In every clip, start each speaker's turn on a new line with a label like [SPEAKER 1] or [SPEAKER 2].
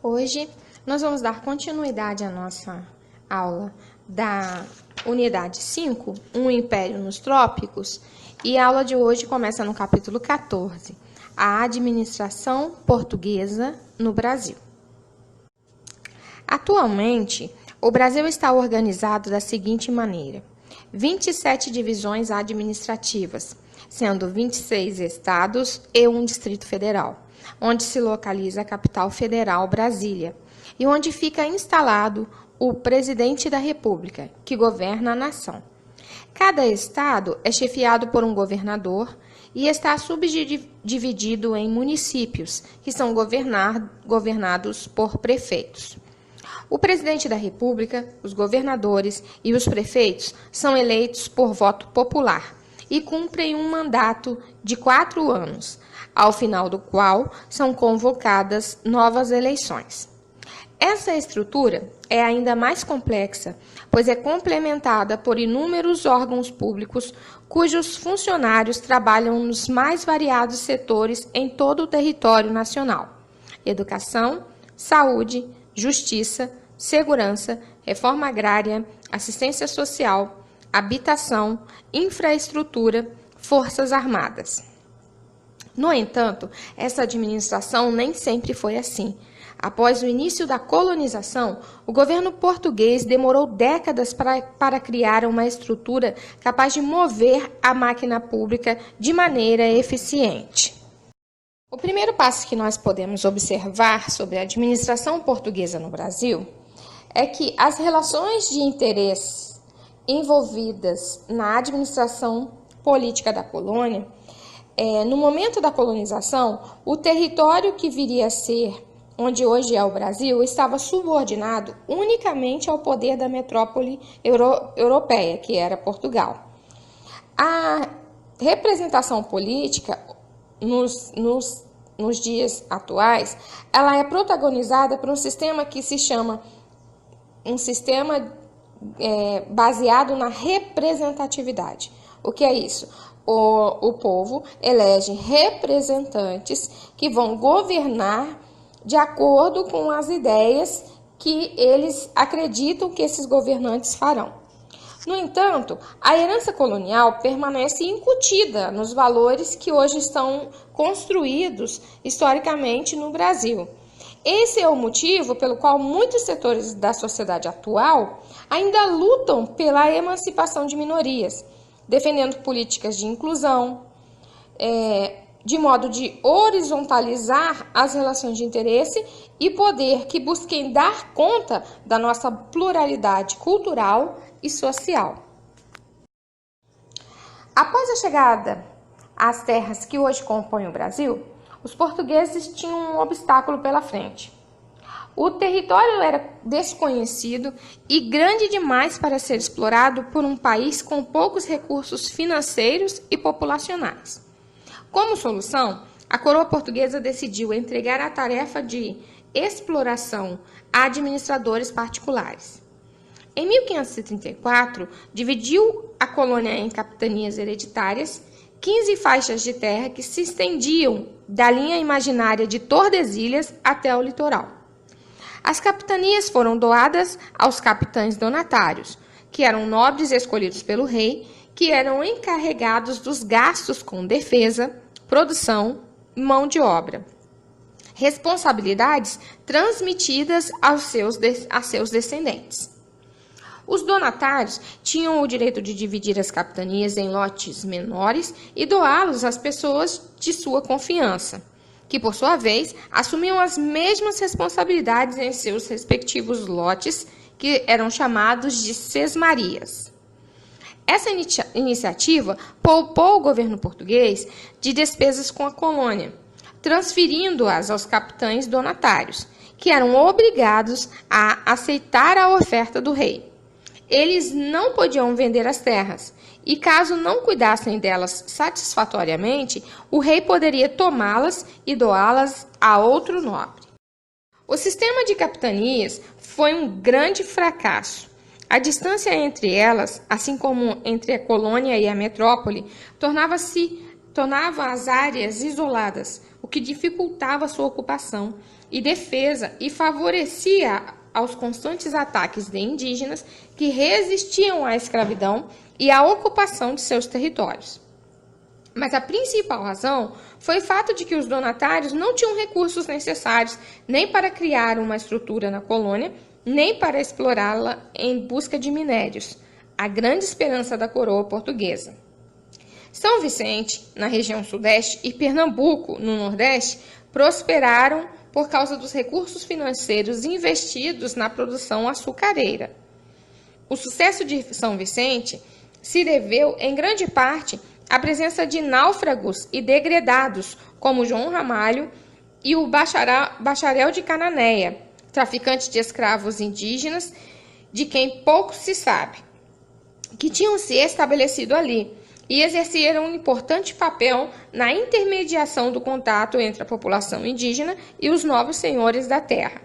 [SPEAKER 1] Hoje nós vamos dar continuidade à nossa aula da unidade 5, Um Império nos Trópicos, e a aula de hoje começa no capítulo 14, a administração portuguesa no Brasil. Atualmente, o Brasil está organizado da seguinte maneira: 27 divisões administrativas, sendo 26 estados e um Distrito Federal, onde se localiza a capital federal, Brasília, e onde fica instalado o Presidente da República, que governa a nação. Cada estado é chefiado por um governador e está subdividido em municípios, que são governados por prefeitos. O Presidente da República, os governadores e os prefeitos são eleitos por voto popular e cumprem um mandato de 4 anos, ao final do qual são convocadas novas eleições. Essa estrutura é ainda mais complexa, pois é complementada por inúmeros órgãos públicos cujos funcionários trabalham nos mais variados setores em todo o território nacional: educação, saúde, justiça, segurança, reforma agrária, assistência social, habitação, infraestrutura, forças armadas. No entanto, essa administração nem sempre foi assim. Após o início da colonização, o governo português demorou décadas para criar uma estrutura capaz de mover a máquina pública de maneira eficiente. O primeiro passo que nós podemos observar sobre a administração portuguesa no Brasil é que as relações de interesse envolvidas na administração política da colônia, no momento da colonização, o território que viria a ser onde hoje é o Brasil, estava subordinado unicamente ao poder da metrópole europeia, que era Portugal. A representação política, nos dias atuais, ela é protagonizada por um sistema que se chama um sistema baseado na representatividade. O que é isso? O povo elege representantes que vão governar de acordo com as ideias que eles acreditam que esses governantes farão. No entanto, a herança colonial permanece incutida nos valores que hoje estão construídos historicamente no Brasil. Esse é o motivo pelo qual muitos setores da sociedade atual ainda lutam pela emancipação de minorias, defendendo políticas de inclusão, de modo de horizontalizar as relações de interesse e poder que busquem dar conta da nossa pluralidade cultural e social. Após a chegada às terras que hoje compõem o Brasil, os portugueses tinham um obstáculo pela frente. O território era desconhecido e grande demais para ser explorado por um país com poucos recursos financeiros e populacionais. Como solução, a coroa portuguesa decidiu entregar a tarefa de exploração a administradores particulares. Em 1534, dividiu a colônia em capitanias hereditárias, 15 faixas de terra que se estendiam da linha imaginária de Tordesilhas até o litoral. As capitanias foram doadas aos capitães donatários, que eram nobres escolhidos pelo rei, que eram encarregados dos gastos com defesa, produção e mão de obra. Responsabilidades transmitidas a seus descendentes. Os donatários tinham o direito de dividir as capitanias em lotes menores e doá-los às pessoas de sua confiança, que, por sua vez, assumiam as mesmas responsabilidades em seus respectivos lotes, que eram chamados de sesmarias. Essa iniciativa poupou o governo português de despesas com a colônia, transferindo-as aos capitães donatários, que eram obrigados a aceitar a oferta do rei. Eles não podiam vender as terras, e caso não cuidassem delas satisfatoriamente, o rei poderia tomá-las e doá-las a outro nobre. O sistema de capitanias foi um grande fracasso. A distância entre elas, assim como entre a colônia e a metrópole, tornava-se tornava as áreas isoladas, o que dificultava sua ocupação e defesa e favorecia aos constantes ataques de indígenas que resistiam à escravidão e à ocupação de seus territórios. Mas a principal razão foi o fato de que os donatários não tinham recursos necessários nem para criar uma estrutura na colônia, nem para explorá-la em busca de minérios, a grande esperança da coroa portuguesa. São Vicente, na região sudeste, e Pernambuco, no nordeste, prosperaram por causa dos recursos financeiros investidos na produção açucareira. O sucesso de São Vicente se deveu, em grande parte, à presença de náufragos e degredados, como João Ramalho e o Bacharel de Cananéia, traficante de escravos indígenas, de quem pouco se sabe, que tinham se estabelecido ali e exerceram um importante papel na intermediação do contato entre a população indígena e os novos senhores da terra.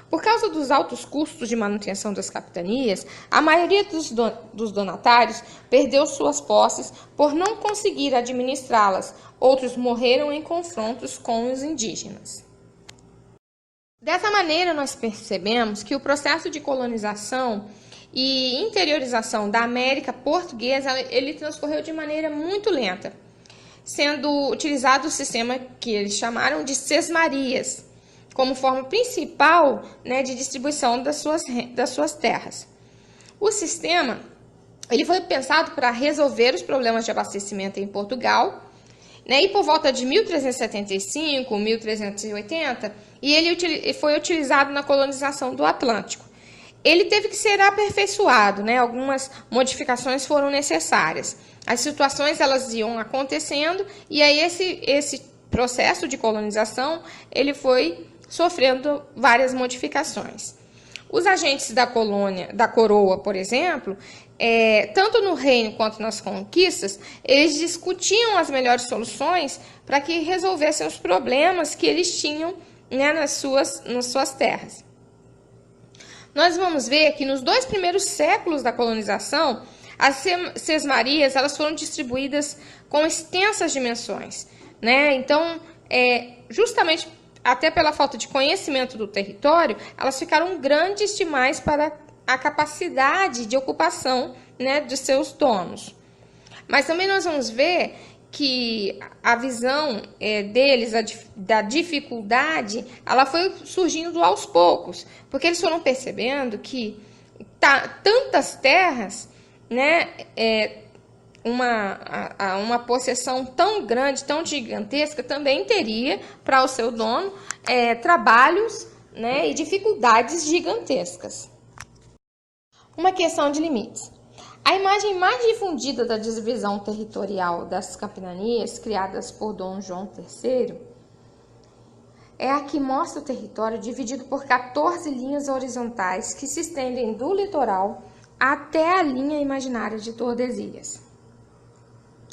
[SPEAKER 1] Por causa dos altos custos de manutenção das capitanias, a maioria dos donatários perdeu suas posses por não conseguir administrá-las. Outros morreram em confrontos com os indígenas. Dessa maneira, nós percebemos que o processo de colonização e interiorização da América portuguesa, ele transcorreu de maneira muito lenta, sendo utilizado o sistema que eles chamaram de sesmarias, como forma principal, de distribuição das suas terras. O sistema ele foi pensado para resolver os problemas de abastecimento em Portugal, e por volta de 1375, 1380, e ele foi utilizado na colonização do Atlântico. Ele teve que ser aperfeiçoado, algumas modificações foram necessárias. As situações elas iam acontecendo e aí esse processo de colonização ele foi sofrendo várias modificações. Os agentes da coroa, por exemplo, tanto no reino quanto nas conquistas, eles discutiam as melhores soluções para que resolvessem os problemas que eles tinham nas suas terras. Nós vamos ver que nos 2 primeiros séculos da colonização, as sesmarias elas foram distribuídas com extensas dimensões, Então, justamente até pela falta de conhecimento do território, elas ficaram grandes demais para a capacidade de ocupação, dos seus donos. Mas também nós vamos ver que a visão deles, da dificuldade, ela foi surgindo aos poucos, porque eles foram percebendo que tantas terras, uma possessão tão grande, tão gigantesca, também teria para o seu dono trabalhos e dificuldades gigantescas. Uma questão de limites. A imagem mais difundida da divisão territorial das capitanias criadas por Dom João III é a que mostra o território dividido por 14 linhas horizontais que se estendem do litoral até a linha imaginária de Tordesilhas.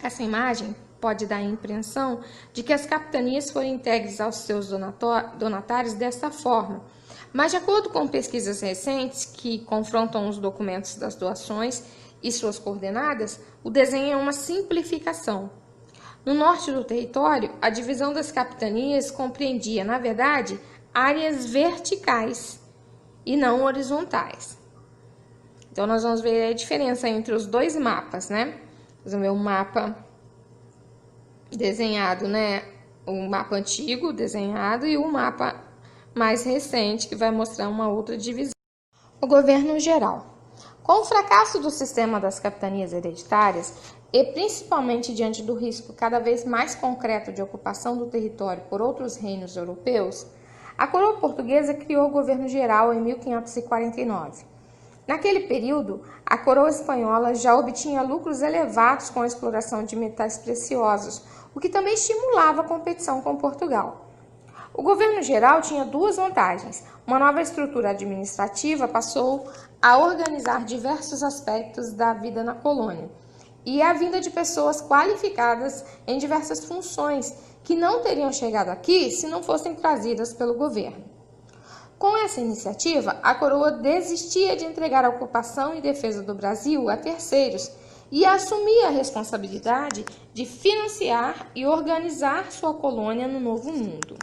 [SPEAKER 1] Essa imagem pode dar a impressão de que as capitanias foram entregues aos seus donatários dessa forma, mas de acordo com pesquisas recentes que confrontam os documentos das doações e suas coordenadas, o desenho é uma simplificação. No norte do território, a divisão das capitanias compreendia, na verdade, áreas verticais e não horizontais. Então, nós vamos ver a diferença entre os 2 mapas, Nós vamos ver o mapa desenhado, o mapa antigo desenhado e o mapa mais recente, que vai mostrar uma outra divisão. O governo geral. Com o fracasso do sistema das capitanias hereditárias, e principalmente diante do risco cada vez mais concreto de ocupação do território por outros reinos europeus, a coroa portuguesa criou o governo geral em 1549. Naquele período, a coroa espanhola já obtinha lucros elevados com a exploração de metais preciosos, o que também estimulava a competição com Portugal. O governo geral tinha 2 vantagens. Uma nova estrutura administrativa passou a organizar diversos aspectos da vida na colônia e a vinda de pessoas qualificadas em diversas funções que não teriam chegado aqui se não fossem trazidas pelo governo. Com essa iniciativa, a coroa desistia de entregar a ocupação e defesa do Brasil a terceiros e assumir a responsabilidade de financiar e organizar sua colônia no Novo Mundo.